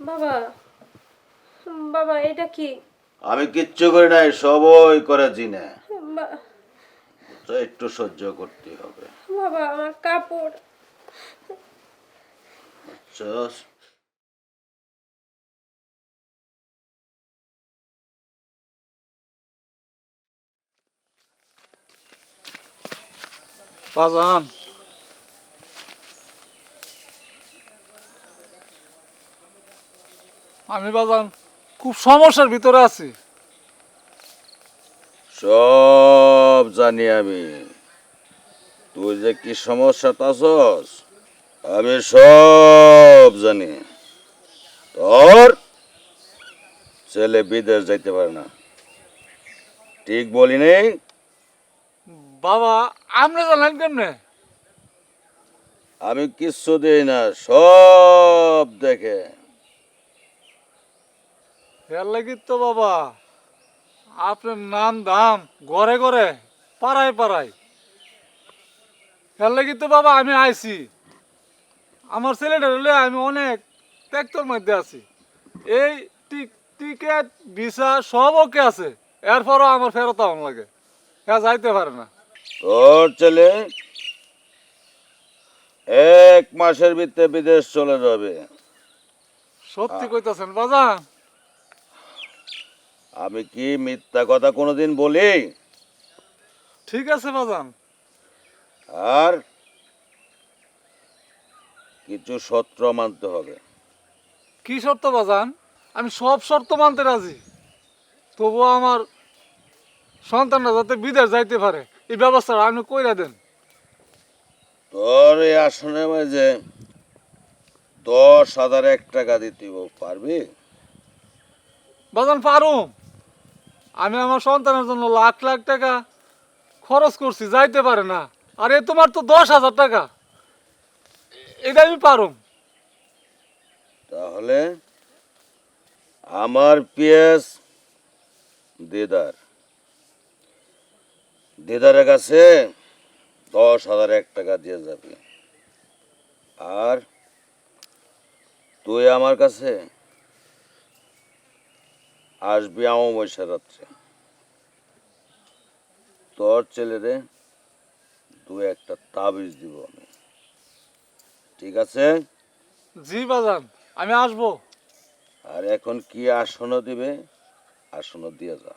বাবা, বাবা এটা কি? আমি কিচ্ছু করি নাই, সবই করে জিনে। বা- তো একটু সহ্য করতে হবে। বাবা আমার কাপড়। চস, বাজান, আমি বাজান খুব সমস্যার ভিতরে আছি। সব জানি আমি। তুই যে কি সমস্যা আছস আমি সব জানি। তোর ছেলে বিদেশ যাইতে পারে না, ঠিক বলি নেই? বাবা, আপনি জানেন কেমনে? আমি কিচ্ছু দিই না, সব দেখে। এর লাগি তো বাবা আপনার নাম দাম ঘরে ঘরে পাড়ায় পাড়ায়। এর লাগি তো বাবা আমি আইছি। আমার ছেলেটা হলে আমি অনেক ত্যাক্তর মধ্যে আছি। এই টিকেট ভিসা সব ওকে আছে, এরপরও আমার ফেরত আউন লাগে। হ্যাঁ, যাইতে পারে না। তোর ছেলে 1 মাসের ভিতরে বিদেশ চলে যাবে। সত্যি কইতাছেন বাজান? আমি কি মিথ্যা কথা কোনোদিন বলি? ঠিক আছে বাজান। আর কিছু শর্ত মানতে হবে। কি শর্ত বাজান? আমি সব শর্ত মানতে রাজি, তবুও আমার সন্তানরা যাতে বিদেশ যাইতে পারে এই ব্যবস্থাটা আপনি কইরা দেন। তোর এই আসনের মাঝে 10,001 টাকা দিতে পারবি? বাজান পারুম। আমি আমার সন্তানের জন্য লাখ লাখ টাকা খরচ করছি, যাইতে পারে না। আর এ তোমার তো 10,000 টাকা, এটা আমি পারুম। তাহলে আমার পিএস দিদার দিদারের কাছে 10,001 টাকা দিয়ে যাবি। আর তুই আমার কাছে আসবি অমাবস্যা রাত্রে। তোর ছেলেরে 2-1টা তাবিজ দিব আমি, ঠিক আছে? জি বাজান, আমি আসবো। আর এখন কি আসনও দিবে, আসনও দিয়ে যা।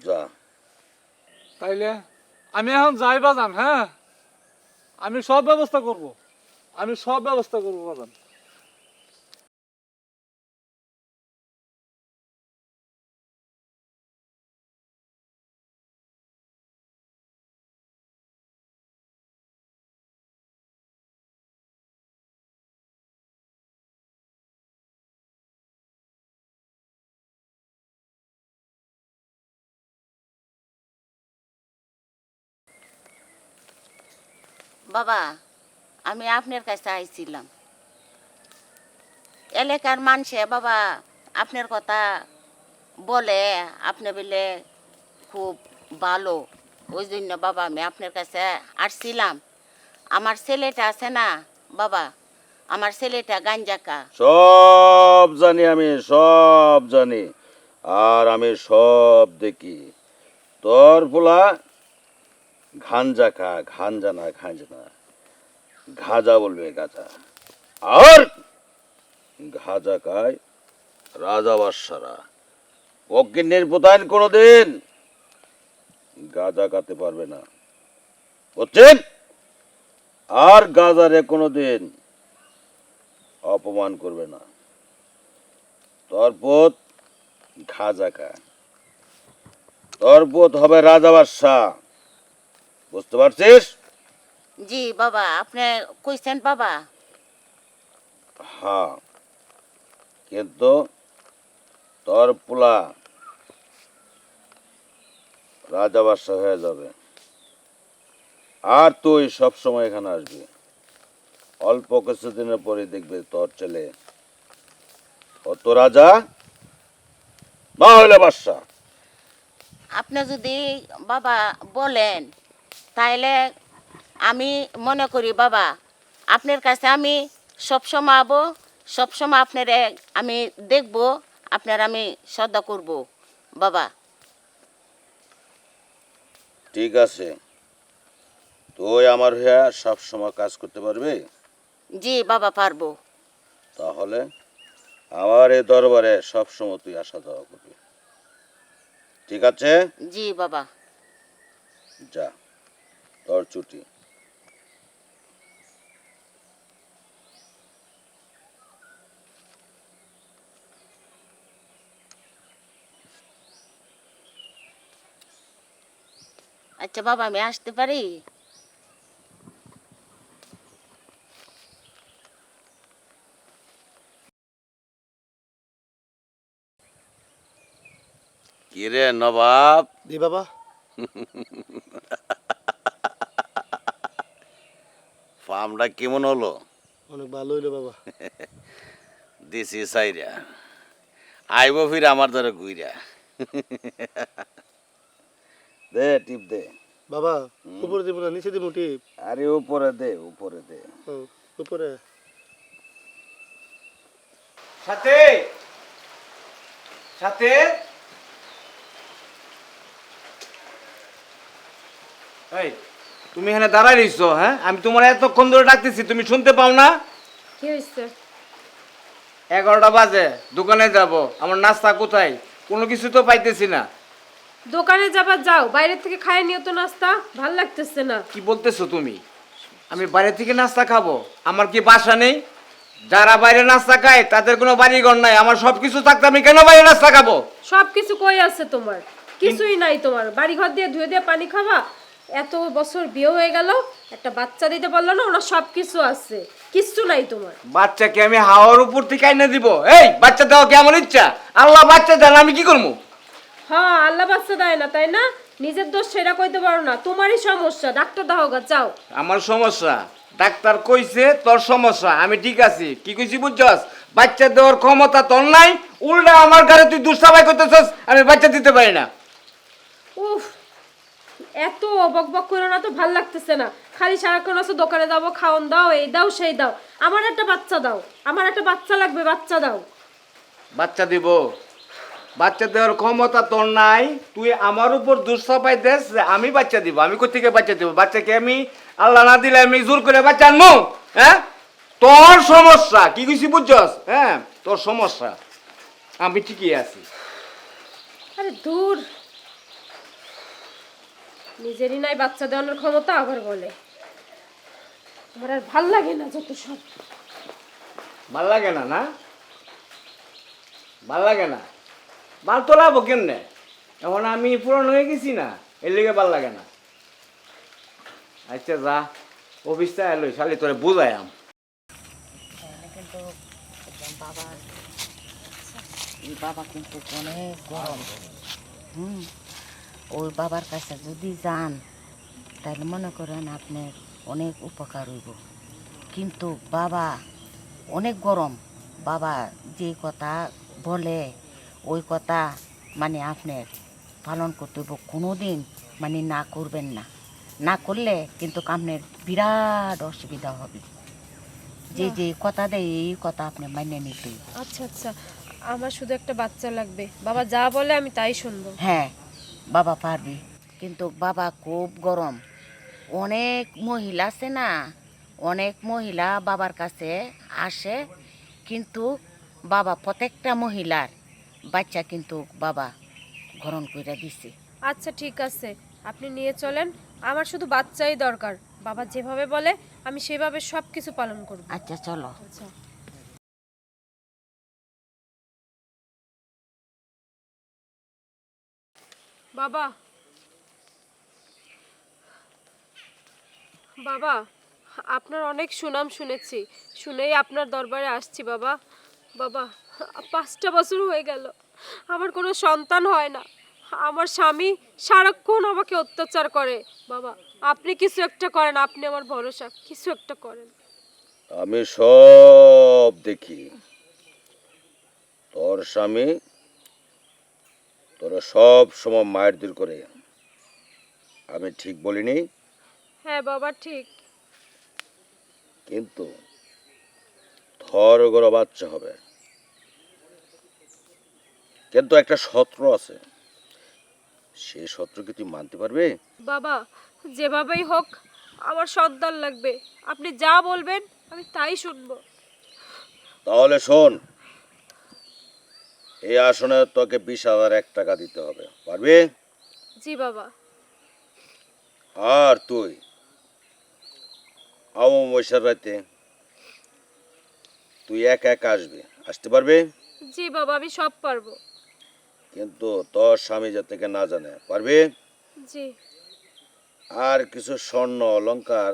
যা। তাইলে আমি এখন যাই বাজান। হ্যাঁ, আমি সব ব্যবস্থা করব, আমি সব ব্যবস্থা করবো বাজান। বাবা, আমি আপনার কাছে আইছিলাম। এলাকার মানুষে বাবা আপনার কথা বলে, আপনি বলে খুব ভালো। ওই জন্য বাবা আমি আপনার কাছে আসছিলাম। আমার ছেলেটা আছে না বাবা, আমার ছেলেটা গাঞ্জাকা। সব জানি, আমি সব জানি। আর আমি সব দেখি। তোর পোলা ঘাঞ্জা খা, ঘাঞ্জা না, ঘাঞ্জা না, গাঁজা বলবে, গাঁজা। আর গাঁজা খায় রাজা বাদশারা। ফকিন্নির প্রধান কোনোদিন গাঁজা খাতে পারবে না, বুঝছেন? আর গাঁজারে কোনোদিন অপমান করবে না। তোর পুত গাঁজা খায়, তোর পুত হবে রাজা বাদশাহ, বুঝতে পারছিস? জি বাবা, আপনি কইছেন বাবা। হ্যাঁ, কিন্তু তোর পোলা রাজা বাদশাহ হয়ে যাবে। আর তুই সব সময় এখানে আসবি। অল্প কিছুদিনের পরে দেখবি তোর ছেলে অত রাজা না হইলে বাদশা। আপনি যদি বাবা বলেন তাইলে আমি মনে করি বাবা আপনার কাছে আমি সবসময় আবো, সবসময় আপনারে আমি দেখব, আপনার আমি শ্রদ্ধা করব বাবা। ঠিক আছে, তুই আমার হয়ে সব সময় কাজ করতে পারবি? জি বাবা পারবো। তাহলে আমার এই দরবারে সব সময় তুই আসা যাওয়া করবি, ঠিক আছে? জি বাবা। যা, তোর ছুটি। আচ্ছা বাবা আমি আসতে পারি? কিরে নবাব, জি বাবা। ফার্মটা কেমন হলো? অনেক ভালো হইলো বাবা। দিছি সাইরা, আইব ফির আমার দ্বারা ঘুইরা। দে টিপ দে। বাবা উপরে দিব না নিচে দিব টিপ? আরে উপরে দে, উপরে দে। ও, উপরে। সাথে সাথে এই তুমি এখানে দাঁড়াই রইছো? হ্যাঁ, আমি তোমার এতক্ষণ ধরে ডাকতেছি, তুমি শুনতে পাও না? কি হয়েছে? 11টা বাজে, দোকানে যাব, আমার নাস্তা কোথায়? কোনো কিছু তো পাইতেছি না। দোকানে যাবার যাও, বাইরে থেকে খায় নিও তো নাস্তা, ভাল লাগতেছে না। কি বলতেছো তুমি? আমি বাইরে থেকে নাস্তা খাবো? আমার কি বাসা নেই? যারা বাইরে নাস্তা খায় তাদের কোনো বাড়িঘর নাই, আমার সব কিছু থাকতে আমি কেন বাইরে নাস্তা খাবো? সব কিছু কই আছে তোমার? কিছুই নাই তোমার। বাড়ি ঘর দিয়ে ধুয়ে দিয়ে পানি খাবা? এত বছর বিয়ে হয়ে গেল, একটা বাচ্চা দিতে পারলো না? ওনার সব কিছু আছে, কিচ্ছু নাই তোমার। বাচ্চাকে আমি হাওয়ার উপর থেকে এনে দিব? এই বাচ্চা দেওয়া কি আমার ইচ্ছা? আল্লাহ বাচ্চা দেন, আমি কি করবো? হ্যাঁ, আল্লাহ বাচ্চা দেয় না তাই না? নিজের দোষ সেটা কইতে পারো না, তোমারই সমস্যা। ডাক্তার দাও গা, যাও। আমার সমস্যা? ডাক্তার কইছে তোর সমস্যা, আমি ঠিক আছি। কি কইছি বুঝছস? বাচ্চা দেওয়ার ক্ষমতা তোর নাই, উল্টা আমার ঘরে তুই দুঃসাবাই করতেছস, আমি বাচ্চা দিতে পারি না। উফ, এত বকবক করো না তো, ভাল লাগতেছে না। খালি সারাক্ষণ আছো দোকানে যাবো, খাওন দাও, এই দাও সেই দাও। আমার একটা বাচ্চা দাও, আমার একটা বাচ্চা লাগবে, বাচ্চা দাও। বাচ্চা দিব? বাচ্চা দেওয়ার ক্ষমতা তোর নাই, তুই আমার উপর দুঃসাবাই দেস যে আমি বাচ্চা দিব। আমি কোথা থেকে বাচ্চা দিব? বাচ্চাকে আমি আল্লাহ না দিলে আমি জোর করে বাচ্চা আনবো? হ্যাঁ, তোর সমস্যা। কি কইছি বুঝছস? হ্যাঁ, তোর সমস্যা। আমি ঠিকই আছি। আরে দূর, নিজেরই নাই বাচ্চা দেওয়ানোর ক্ষমতা, আবার বলে। আমার আর ভাল লাগে না যত সব। ভাল লাগে না? না ভাল লাগে না? ভাল তোলাবো কেমনে? এখন আমি পুরনো হয়ে গেছি না, এর লেগে ভাল লাগে না। আচ্ছা যা, অফিসটা এলো, শালি তোরে বুঝায়াম। কিন্তু বাবা, এই বাবা কিন্তু অনেক গরম। ওই বাবার কাছে যদি যান তাহলে মনে করেন আপনার অনেক উপকার হইব। কিন্তু বাবা অনেক গরম। বাবা যে কথা বলে ওই কথা মানে আপনার পালন করতে হইব। কোনো দিন মানে না করবেন না, না করলে কিন্তু আপনার বিরাট অসুবিধা হবে। যে যে কথা দেয় এই কথা আপনি মানিয়ে নিতে হইব। আচ্ছা আচ্ছা, আমার শুধু একটা বাচ্চা লাগবে। বাবা যা বলে আমি তাই শুনবো। হ্যাঁ বাবা পারবি, কিন্তু বাবা খুব গরম। অনেক মহিলা আছে না, অনেক মহিলা বাবার কাছে আসে, কিন্তু বাবা প্রত্যেকটা মহিলার বাচ্চা কিন্তু বাবা গ্রহণ করে দিছে। আচ্ছা ঠিক আছে, আপনি নিয়ে চলেন। আমার শুধু বাচ্চাই দরকার। বাবা যেভাবে বলে আমি সেভাবে সব কিছু পালন করব। আচ্ছা চলো। আচ্ছা। বাবা, বাবা, আপনার অনেক সুনাম শুনেছি, শুনেই আপনার দরবারে আসছি বাবা। বাবা, 5টা বছর হয়ে গেল, আমার কোনো সন্তান হয় না। আমার স্বামী সারাক্ষণ আমাকে অত্যাচার করে। বাবা, আপনি কিছু একটা করেন, আপনি আমার ভরসা, কিছু একটা করেন। আমি সব দেখি, তোর স্বামী তোরা সব সময় মায়ের দূর করে, আমি ঠিক বলিনি? হ্যাঁ বাবা ঠিক। কিন্তু থর গড় বাচ্চা হবে, কিন্তু একটা শত্রু আছে, সেই শত্রু কি তুই মানতে পারবে? বাবা যেভাবেই হোক আমার সন্তান লাগবে, আপনি যা বলবেন আমি তাই শুনবো। তাহলে শোন, এই আসনে তোকে 20,001 টাকা দিতে হবে, পারবি? জি বাবা। আর তুই অমাবস্যার রাতে তুই একা একা আসবি, আসতে পারবি? জি বাবা আমি সব পারবো। কিন্তু তোর স্বামী যাতে না জানে, পারবি? জি। আর কিছু স্বর্ণ অলংকার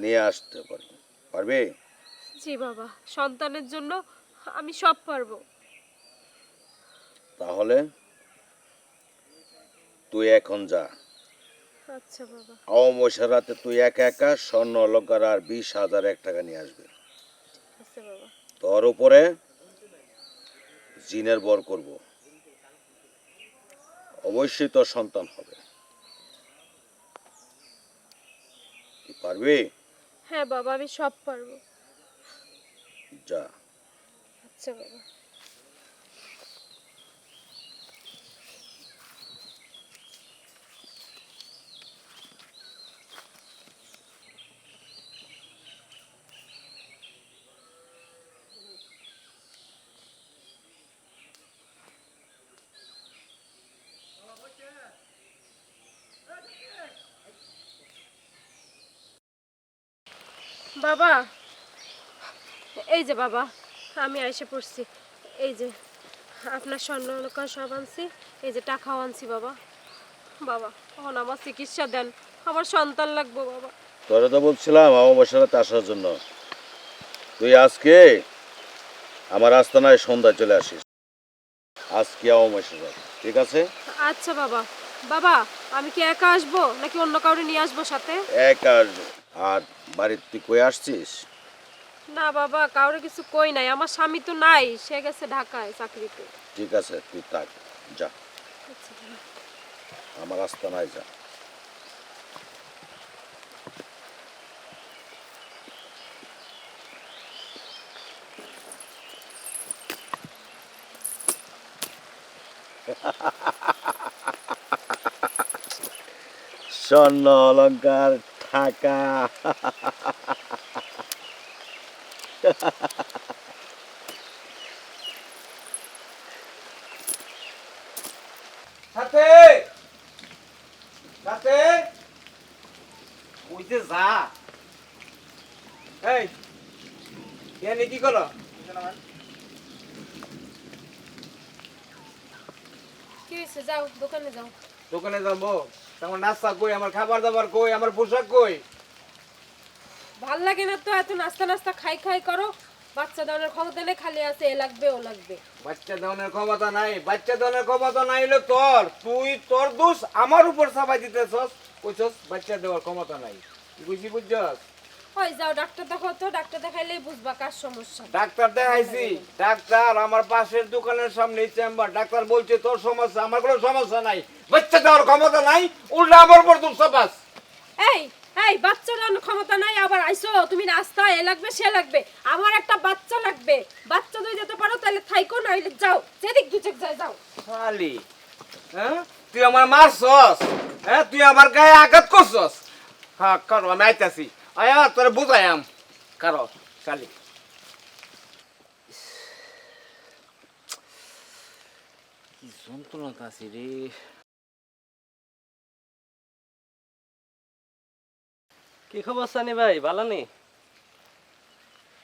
নিয়ে আসতে পারবি, পারবি? জি বাবা, সন্তানের জন্য আমি সব পারবো। তাহলে তুই এখন যা, আচ্ছা বাবা। অমাবস্যার রাতে তুই একা একা স্বর্ণ অলংকার আর 20,001 টাকা নিয়ে আসবি। আচ্ছা বাবা। তোর উপরে জিনের বর করব, অবশ্যই তোর সন্তান হবে, তুই পারবি? হ্যাঁ বাবা আমি সব পারবো। যা। আচ্ছা বাবা। বাবা এই যে বাবা, আমি এসে পড়ছি। এই যে আপনার স্বর্ণ অলংকার সব আনছি, এই যে টাকাও আনছি বাবা। বাবা এখন আমার চিকিৎসা দেন, আমার সন্তান লাগবো বাবা। তোরা তো বলছিলাম অমাবস্যার রাতে আসার জন্য, তুই আজকে আমার আস্তানায় সন্ধ্যায় চলে আসিস, আজকে অমাবস্যার রাত, ঠিক আছে? আচ্ছা বাবা। বাবা আমি কি একা আসবো নাকি অন্য কাউরে নিয়ে আসবো সাথে? একা আসবি। আর বাড়ির তুই কই আসছিস? না বাবা কাউরে কিছু কই নাই, আমার স্বামী তো নাই, সে গেছে ঢাকায় চাকরিতে। ঠিক আছে তুই থাক, যা আচ্ছা বাবা। আমার আস্তানায় যা। স্বর্ণ অলংকার টাকা সাথে সাথে বুঝতে যা। এই এনে কি করো? কি হয়েছে, যাও দোকানে যাও। দোকানে যাবো? আমার নাস্তা কই, আমার খাবার দাবার কই, আমার পোশাক কই? ভাল লাগে না তো এত নাস্তা নাস্তা খাই খাই করো, বাচ্চা দানের ক্ষমতা নেই, খালি আছে এ লাগবে ও লাগবে। বাচ্চা দেওয়ানোর ক্ষমতা নাই, বাচ্চা দেওয়ানোর ক্ষমতা নাই হলো তোর, তুই তোর দোষ আমার উপর চাপাই দিতেছস, কইছস বাচ্চা দেওয়ার ক্ষমতা নাই। তুই বুঝি বুঝছস? ওই যাও ডাক্তার দেখাও তো, ডাক্তার দেখাইলেই বুঝবা কার সমস্যা। ডাক্তার দেখাইছি, ডাক্তার আমার পাশের দোকানের সামনে চেম্বার, ডাক্তার বলছে তোর সমস্যা, আমার কোনো সমস্যা নাই, বাচ্চা দেওয়ার ক্ষমতা নাই, উল্টা আমার উপর দোষ চাপাস। এই এই বাচ্চা দানের ক্ষমতা নাই আবার আইছো তুমি, নাস্তা এ লাগবে সে লাগবে, আমার একটা বাচ্চা লাগবে, বাচ্চা যদি যেতে পারো তাহলে থাইকো, নাইলে যাও যেদিক দুচেক যায় যাও। শালি, হ্যাঁ তুই আমার মারছস, হ্যাঁ তুই আমার গায়ে আঘাত করছস, হ্যাঁ কারো আমি আইতাছি, আয়া তোরে বুঝাইয়াম, কারো শালি। কি যন্ত্রণা আছে রে। কি খবর সানি ভাই, ভালো নেই?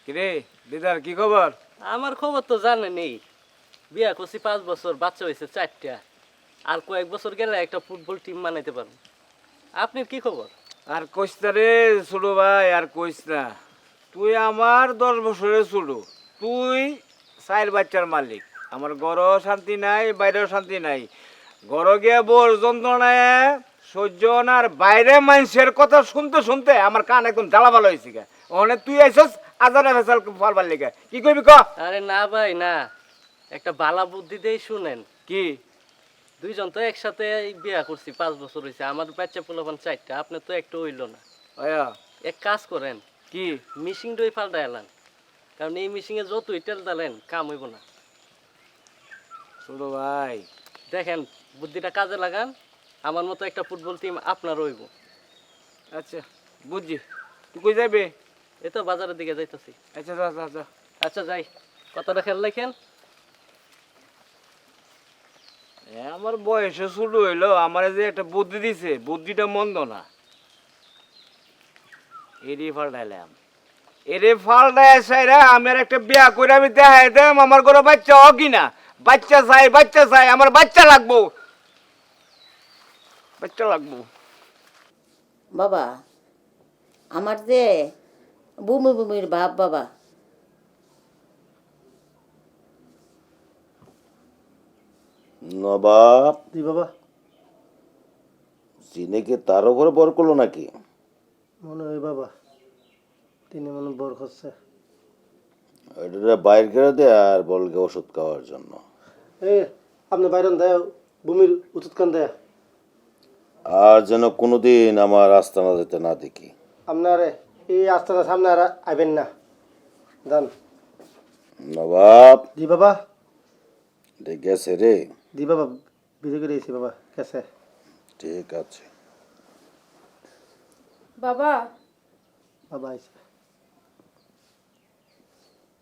কিরে দিদার কি খবর? আমার খবর তো জানেনই, বিয়া করছি 5 বছর, বাচ্চা হয়েছে 4টা, আর কয়েক বছর গেলে একটা ফুটবল টিম বানাইতে পারবো। আপনার কি খবর? আর কইস না রে ছোট ভাই, আর কইস না, তুই আমার 10 বছরের ছোট, তুই 4 বাচ্চার মালিক, আমার ঘরও শান্তি নাই, বাইরেও শান্তি নাই, ঘর গিয়ে বল যন্ত্রণায় সহ্য না, আর বাইরে মানুষের কথা শুনতে শুনতে আমার কান একদম জ্বালা ভালো হয়েছে গা, ওখানে তুই আইসস আজারে ফেসাল ফলবার লেগে, কি কইবি ক? আরে না ভাই না, একটা বালা বুদ্ধি দেই শুনেন। কি দুইজন তো একসাথে বিয়া করছি, 5 বছর হয়েছে, আমার বাচ্চা পোলাপান 4টা, আপনার তো একটা হইল না। আয়া এক কাজ করেন, কি মিশিংটাই পাল্টা এলান, কারণ এই মিশিংয়ে যতই তেল দালেন কাম হইব না। ছোট ভাই, দেখেন বুদ্ধিটা কাজে লাগান, আমার মতো একটা ফুটবল টিম আপনার হইব। আচ্ছা বুঝছি, তুই কই যাবে? এই তো বাজারের দিকে যাইতেছি। আচ্ছা যা যা যা। আচ্ছা যাই, কথাটা খেয়াল রাখেন। আমার বয়সে শুরু হইলো, আমার যে একটা বুদ্ধি দিছে, বুদ্ধিটা মন্দ না। এরে ফাল্টায় সাইরা আমি আর একটা বিয়া করে আমি দেখাই দেম আমার কোনো বাচ্চা হোক কিনা। বাচ্চা চাই, আমার বাচ্চা লাগবো, বাচ্চা লাগবো। বাবা আমার যে বমি বমির ভাব বাবা। নবাব জি বাবা, জিনেকে তার উপরে বর করলো নাকি? মনে হয় বাবা তিনি মনে বর করছে। এটা বাইর করে দে আর বলকে ওষুধ খাওয়ার জন্য। এই আপনি বাইরন দেয় ভূমির উচিত কান দেয় আর যেন কোনোদিন আমার আস্তানা যেতে না দেখি। আপনার এই আস্তানার সামনে আর আইবেন না দান। নবাব জি বাবা, গেছে রে। জি বাবা, বিজয় করে দিয়েছি বাবা, কেসে ঠিক আছে। বাবা, বাবা আইছে।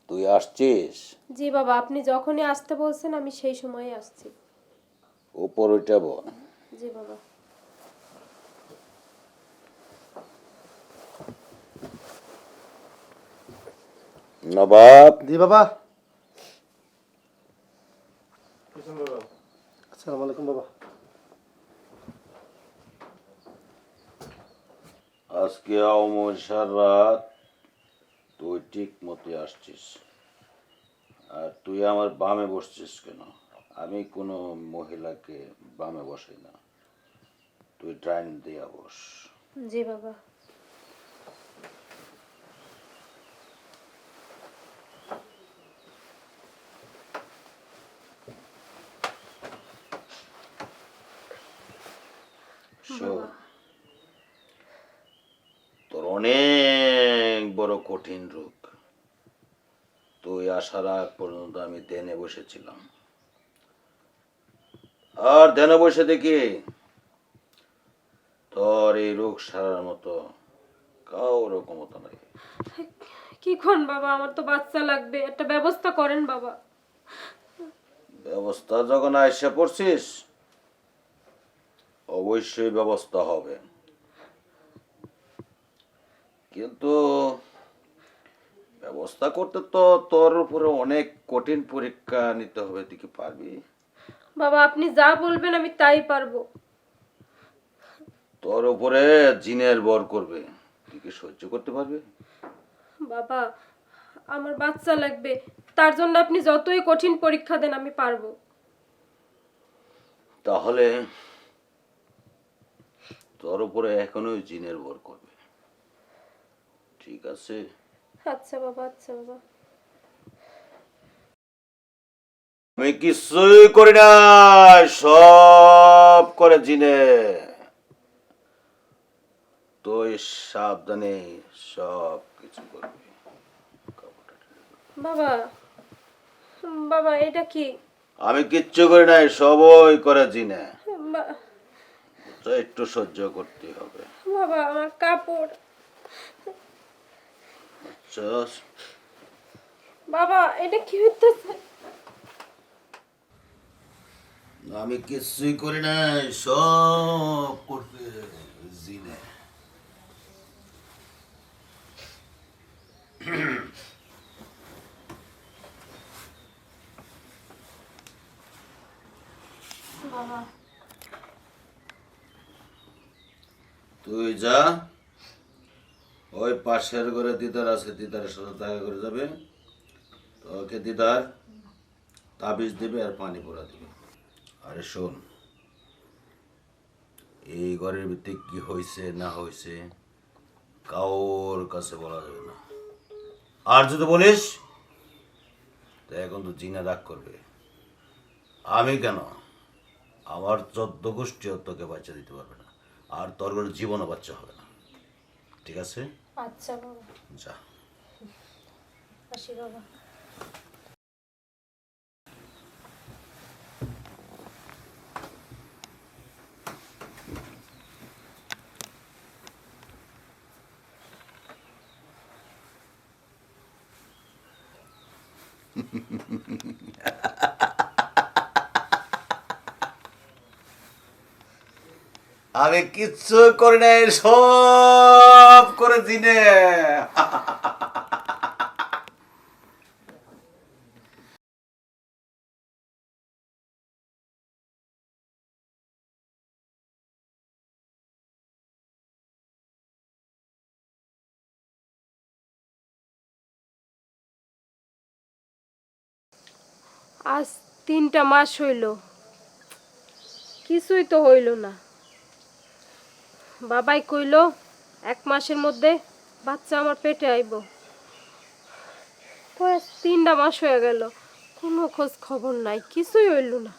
তুই আসছিস? জি বাবা, আপনি যখনই আসতে বলছেন আমি সেই সময়ই আসছি। উপর ওইটা বল। জি বাবা। নবাব জি বাবা, আসসালামু আলাইকুম বাবা। আজকে অমাবস্যার রাত, তুই ঠিক মতো আসছিস। আর তুই আমার বামে বসছিস কেন? আমি কোনো মহিলাকে বামে বসাই না, তুই ট্রাইন দিয়া বস। জি বাবা। শোন, তোর অনেক বড় কঠিন রোগ। তুই আসার আগ পর্যন্ত আমি ধ্যানে বসেছিলাম, আর ধ্যানে বসে দেখি তোর এই রোগ সারার মতো কারো ক্ষমতা নাই। কি কোন বাবা, আমার তো বাচ্চা লাগবে, একটা ব্যবস্থা করেন বাবা। ব্যবস্থা যখন আইসা পড়ছিস, অবশ্যই ব্যবস্থা হবে, কিন্তু ব্যবস্থা করতে তো তোর উপরে অনেক কঠিন পরীক্ষা নিতে হবে। তুই কি পারবি? বাবা আপনি যা বলবেন আমি তাই পারবো। তোর উপরে জিনের বর করবে, তুই কি সহ্য করতে পারবি? বাবা আমার বাচ্চা লাগবে, তার জন্য আপনি যতই কঠিন পরীক্ষা দেন আমি পারবো। তাহলে তোর উপরে এখনোই জিনের বর করবে, ঠিক আছে? আচ্ছা বাবা, আচ্ছা বাবা। আমি কিছুই করি না, সব করে জিনে। তুই সাবধানে সব কিছু করবি। বাবা, বাবা এটা কি? আমি কিচ্ছু করি নাই, সবই করে জিনে। বা- তো একটু সহ্য করতে হবে। বাবা আমার কাপড়। চল। বাবা এটা কি হইতেছে? আমি কিছুই করি নাই, সব করতে জিনে। বাবা তুই যা, ওই পাশের ঘরে দিদার আছে, দিদারের সাথে দেখা করে যাবে। তোকে দিদার তাবিজ দেবে আর পানি পড়া দিবে। আরে শোন, এই ঘরের ভিতরে কি হয়েছে না হয়েছে কাউর কাছে বলা যাবে না, আর যদি বলিস তো এখন তো জিনা রাগ করবে। আমি কেন, আমার 14 গোষ্ঠীও তোকে বাচ্চা দিতে পারবে না, আর তোর কোনো জীবনও বাচ্চা হবে না। ঠিক আছে, আচ্ছা বাবা, যা। আসি বাবা। আমি কিচ্ছু করি নাই, সব করে দিনে। আজ 3টা মাস হইল, কিছুই তো হইল না। বাবাই কইল 1 মাসের মধ্যে বাচ্চা আমার পেটে আইব। তো আজ 3টা মাস হয়ে গেল, কোনো খোঁজ খবর নাই, কিছুই হইল না।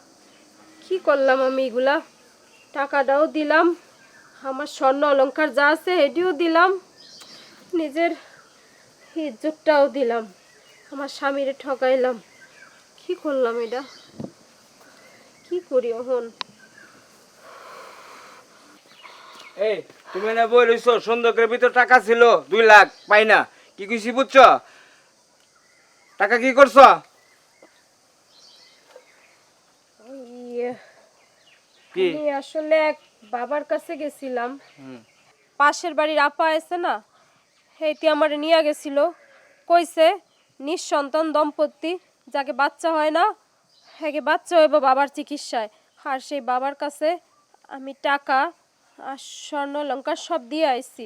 কি করলাম আমি এগুলা? টাকাটাও দিলাম, আমার স্বর্ণ অলংকার যা আছে এটিও দিলাম, নিজের ইজ্জতটাও দিলাম, আমার স্বামীরে ঠকাইলাম। কি করলাম এটা? কি করি এখন? এই তুমি না বই রইছো সন্ধ্যের ভিতর টাকা ছিল 2 লাখ পাই না, কি কইছি বুঝছ? টাকা কি করছো? ইয়ে, কি? আমি আসলে এক বাবার কাছে গেছিলাম, পাশের বাড়ির আপা আছে না, হেইতে আমার নিয়ে গেছিল, কইছে নিঃসন্তান দম্পতি যাকে বাচ্চা হয় না, হ্যাঁ বাচ্চা হইব বাবার চিকিৎসায়। আর সেই বাবার কাছে আমি টাকা আর স্বর্ণ অলংকার সব দিয়ে আইছি।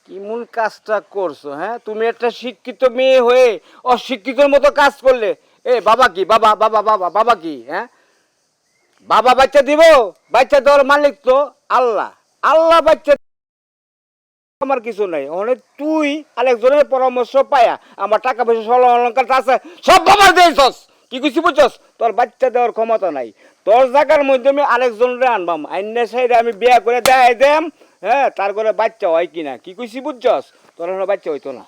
কি মূল কাজটা করছো? হ্যাঁ, তুমি একটা শিক্ষিত মেয়ে হয়ে অশিক্ষিতর মতো কাজ করলে। এ বাবা কি, বাবা বাবা বাবা বাবা কি? হ্যাঁ, বাবা বাচ্চা দিব, বাচ্চা দেওয়ার মালিক তো আল্লাহ। আল্লাহ বাচ্চা, আমার কিছু নাই। অনেক তুই আরেকজনের পরামর্শ পায়া আমার টাকা পয়সা স্বর্ণ অলংকার আছে সব বাবার দিয়েছস। কি কিছু বুঝছস? তোর বাচ্চা দেওয়ার ক্ষমতা নাই। তোর জায়গার মধ্যে আমি আরেকজনরে আনবাম, আইনে সাইডে আমি বিয়া করে দেয় দেম। হ্যাঁ, তার করে বাচ্চা হয় কিনা কি কইছি বুঝছস? তোর এখনো বাচ্চা হইতো না।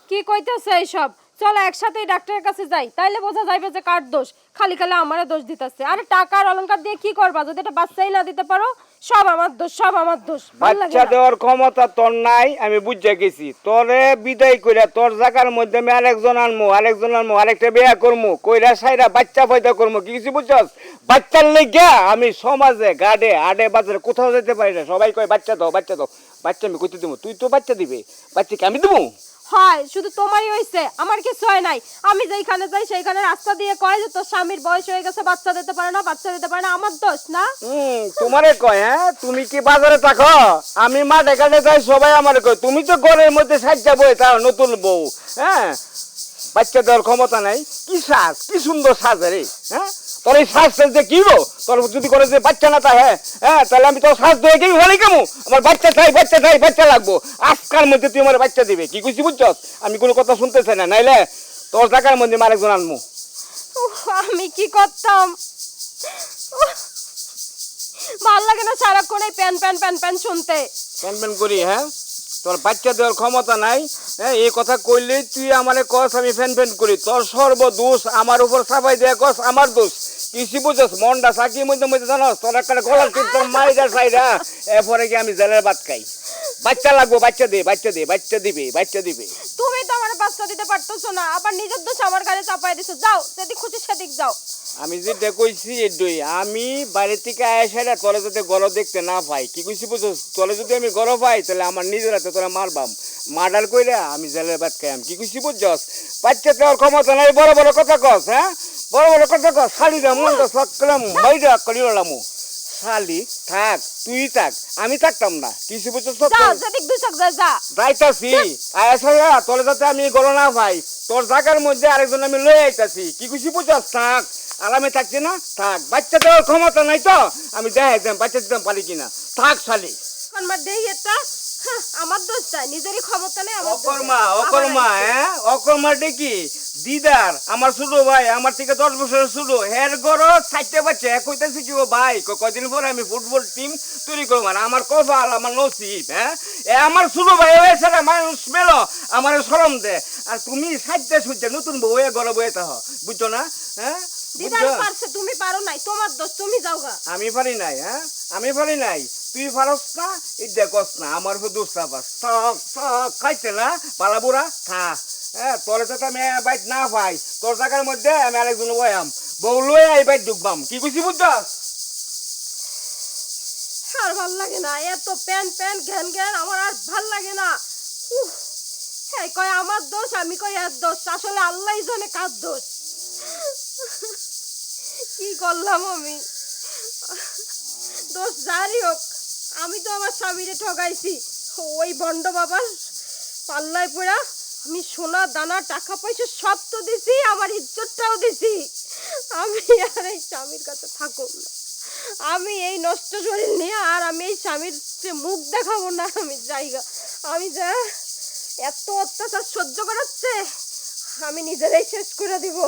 কি কইতেছে এইসব? চলো একসাথেই ডাক্তারের কাছে যাই, তাইলে বোঝা যাইবে যে কার দোষ। খালি খালি আমারে দোষ দিতেছে। আরে টাকা আর অলংকার দিয়ে কি করবা? যদি এটা বাচ্চাই না দিতে পারো, সব আমার দোষ, সব আমার দোষ। ভাল লাগে বাচ্চা না। দেওয়ার ক্ষমতা তোর নাই, আমি বুঝে গেছি। তোরে বিদায় কইরা তোর জায়গার মধ্যে আমি আরেকজন আনমু, আরেকটা বিয়া করমু, কইরা সাইরা বাচ্চা পয়দা করমু। কি কিছু বুঝছস? বাচ্চার লেগা আমি সমাজে গাড়ে আডে বাজারে কোথাও যেতে পারি না। সবাই কয় বাচ্চা দাও, বাচ্চা দাও। বাচ্চা আমি কইতে দেবো? তুই তো বাচ্চা দিবে, বাচ্চাকে আমি দেবো? হয় শুধু তোমারই হইছে, আমার কিছু হয় নাই। আমি যেখানে যাই সেইখানে রাস্তা দিয়ে কয় যে তোর স্বামীর বয়স হয়ে গেছে, বাচ্চা দিতে পারে না, বাচ্চা দিতে পারে না, আমার দোষ না? তোমারে কয়? হ্যাঁ, তুমি কি বাজারে থাকো? আমি মাঠে ঘাটে যাই, সবাই আমারে কয়। তুমি তো ঘরের মধ্যে সাজ্জা বই, তার নতুন বউ। হ্যাঁ, বাচ্চা দেওয়ার ক্ষমতা নাই। কি সাজ, কি সুন্দর সাজ রে। হ্যাঁ, তোর এই সাজ যে কি গো? তোর যদি করে যে বাচ্চা না থাকে, হ্যাঁ, তাহলে আমি তোর সাজ ধরে গেই ভালো কেমন? আমার বাচ্চা চাই, বাচ্চা চাই, বাচ্চা লাগবো। আজকার মধ্যে তুই আমার বাচ্চা দিবে। কি কইছি বুঝছস? আমি কোনো কথা শুনতে চাই না, নাইলে তোর টাকার মধ্যে আরেকজন আনমু। উফ, আমি কি করতাম? ভাল লাগে না সারাক্ষণ এই প্যান প্যান প্যান প্যান শুনতে। প্যান করি? হ্যাঁ, তোর বাচ্চা দেওয়ার ক্ষমতা নাই। হ্যাঁ, এই কথা কইলে তুই আমারে কস আমি ফ্যান ফ্যান করি। তোর সর্ব দোষ আমার উপর চাপাই দেয়া কস আমার দোষ। কিছু বুঝছস? মনটা সাকির মধ্যে মধ্যে জানস তোর একটা গলার টিপ তোর মাইরা সাইরা এরপরে কি আমি জেলের ভাত খাই। বাচ্চা লাগবো, বাচ্চা দে, বাচ্চা দে, বাচ্চা দিবে, বাচ্চা দিবে। তুমি তো আমার বাচ্চা দিতে পারতেছো না, আবার নিজের দোষ আমার গায়ে চাপাই দিছো। যাও, যেদিক খুশি সেদিক যাও। আমি যেটা কইছি এডই, আমি বাইরে থেকে আয়াসাইরা তোরে যাতে গরো দেখতে না পাই। কি কইছি বুঝছস? তোরে যদি আমি গরো পাই তাহলে আমার নিজের হাতে তোরা মারবাম। মার্ডার কইরা আমি জেলের ভাত খাইম। কি কইছি বুঝছস? বাচ্চা দেওয়ার ক্ষমতা নাই, বড় বড় কথা কস। হ্যাঁ, বড় বড় কথা কস। শালিরা মনটা সকলাম বাইরে করিলামু। শালি থাক, তুই থাক, আমি থাকতাম না। কিছু বুঝছস? যাও, যেদিক দুই চোখ যায় যা। যাইতাছি আয়াসাইরা তোরে যাতে আমি গরো না পাই। তোর জায়গার মধ্যে আরেকজন আমি লই আইতাছি। কি কইছি বুঝছস? থাক, আরামে থাকছি না, থাক। বাচ্চা দেওয়ার ক্ষমতা নাই তো আমি দেখাই দেম বাচ্চা দিতাম পারি কিনা। থাক শালি। আমার দেই এটা আমার দোষ চাই, নিজেরই ক্ষমতা নেই আমার দোষ চাই। অকর্মা আমার অকর্মা ইচ্ছে। হ্যাঁ অকর্মাটা কি দিদার আমার ছোট ভাই আমার থেকে 10 বছরের ছোট হের গর চারটে বাচ্চা কইতাছি কি ও ভাই কয়দিন পরে আমি ফুটবল টিম তৈরি করবো আর আমার কপাল আমার নসিব হ্যাঁ এ আমার ছোট ভাই হয়েছে না মানুষ মেলো আমার শরম দে আর তুমি সাইডটা সুইডটা নতুন বউ হয়ে ঘরে বয়ে থাকো বুঝছো না হ্যাঁ দিদার বুঝছো? পারছে, তুমি পারো নাই, তোমার দোষ, তুমি যাও গা। আমি পারি নাই হ্যাঁ আমি পারি নাই তুই পারস না এটা কস না আমার দুসরা বাস সক সক খাইতে না পালা বুড়া খা হ্যাঁ তোর তো আমি বাইক না পাই তোর জায়গার মধ্যে আমি আরেকজন বয়াম বউ লয়ে এই বাইক ঢুকবাম কি কইছি বুঝছস আর ভাল লাগে না, এত প্যান প্যান ঘ্যান ঘ্যান আমার আর ভাল লাগে না। উফ, হ্যাঁ কয় আমার দোষ, আমি কই এর দোষ, আসলে আল্লাহই জানে কার দোষ। কি করলাম আমি, দোষ যারই হোক, আমি তো আমার স্বামীরে ঠগাইছি। ওই ভণ্ড বাবার পাল্লায় পড়া আমি সোনা দানা টাকা পয়সা সব তো দিছি, আমার ইজ্জতটাও দিছি। আমি আর এই স্বামীর কাছে থাকুম না, আমি এই নষ্ট শরীর নিয়ে আর আমি এই স্বামীর মুখ দেখাবো না। আমি জায়গা, আমি যা এত অত্যাচার সহ্য করাচ্ছে, আমি নিজেরাই শেষ করে দিব।